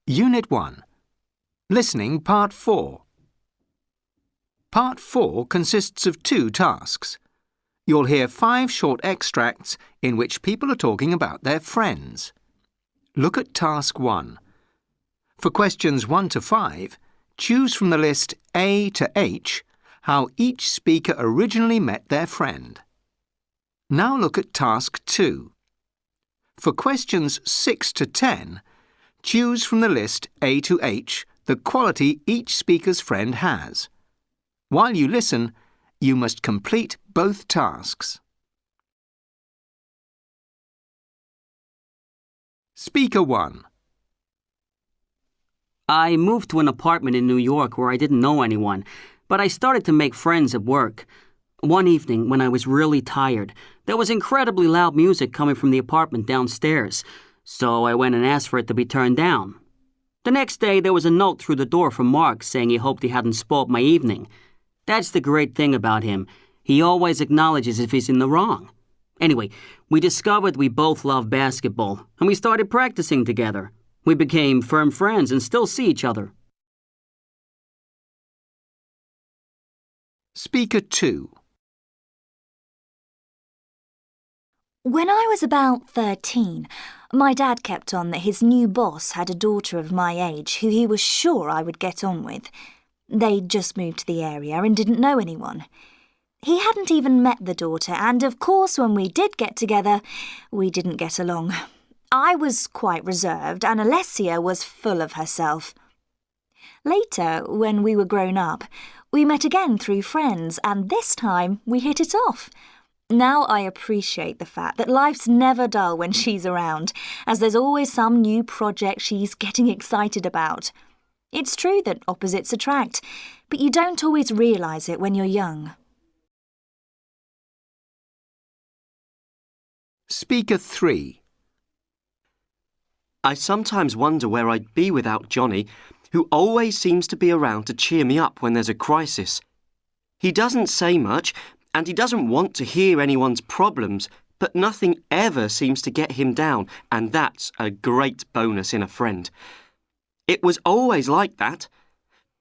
Unit 1. Listening Part 4. Part 4 consists of 2 tasks. You'll hear 5 short extracts in which people are talking about their friends. Look at Task 1. For questions 1 to 5, choose from the list A to H how each speaker originally met their friend. Now look at Task 2. For questions 6 to 10, choose from the list A to H the quality each speaker's friend has. While you listen, you must complete both tasks. Speaker 1. I moved to an apartment in New York where I didn't know anyone, but I started to make friends at work. One evening, when I was really tired, there was incredibly loud music coming from the apartment downstairs, so I went and asked for it to be turned down. The next day, there was a note through the door from Mark saying he hoped he hadn't spoiled my evening. That's the great thing about him. He always acknowledges if he's in the wrong. Anyway, we discovered we both love basketball, and we started practicing together. We became firm friends and still see each other. Speaker 2. When I was about 13, my dad kept on that his new boss had a daughter of my age who he was sure I would get on with. They'd just moved to the area and didn't know anyone. He hadn't even met the daughter, and of course when we did get together, we didn't get along. I was quite reserved and Alessia was full of herself. Later, when we were grown up, we met again through friends, and this time we hit it off. Now I appreciate the fact that life's never dull when she's around, as there's always some new project she's getting excited about. It's true that opposites attract, but you don't always realise it when you're young. Speaker 3. I sometimes wonder where I'd be without Johnny, who always seems to be around to cheer me up when there's a crisis. He doesn't say much, and he doesn't want to hear anyone's problems, but nothing ever seems to get him down, and that's a great bonus in a friend. It was always like that.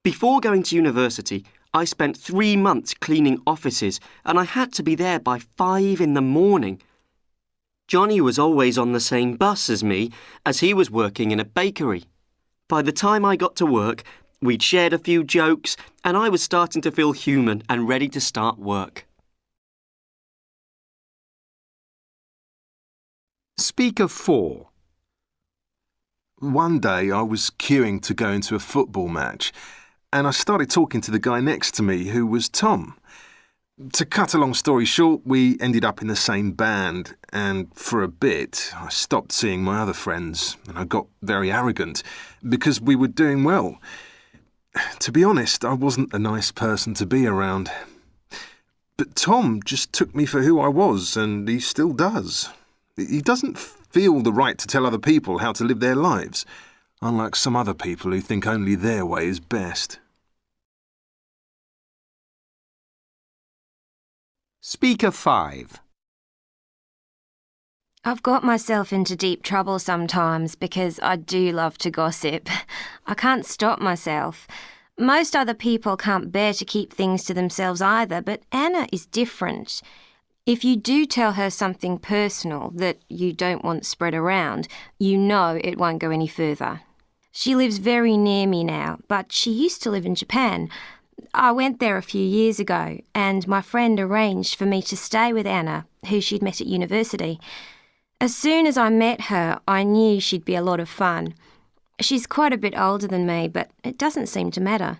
Before going to university, I spent 3 months cleaning offices, and I had to be there by 5 in the morning. Johnny was always on the same bus as me, as he was working in a bakery. By the time I got to work, we'd shared a few jokes, and I was starting to feel human and ready to start work. Speaker 4. One day I was queuing to go into a football match, and I started talking to the guy next to me, who was Tom. To cut a long story short, we ended up in the same band, and for a bit I stopped seeing my other friends, and I got very arrogant, because we were doing well. To be honest, I wasn't a nice person to be around. But Tom just took me for who I was, and he still does. He doesn't feel the right to tell other people how to live their lives, unlike some other people who think only their way is best. Speaker 5. I've got myself into deep trouble sometimes because I do love to gossip. I can't stop myself. Most other people can't bear to keep things to themselves either, but Anna is different. If you do tell her something personal that you don't want spread around, you know it won't go any further. She lives very near me now, but she used to live in Japan. I went there a few years ago, and my friend arranged for me to stay with Anna, who she'd met at university. As soon as I met her, I knew she'd be a lot of fun. She's quite a bit older than me, but it doesn't seem to matter.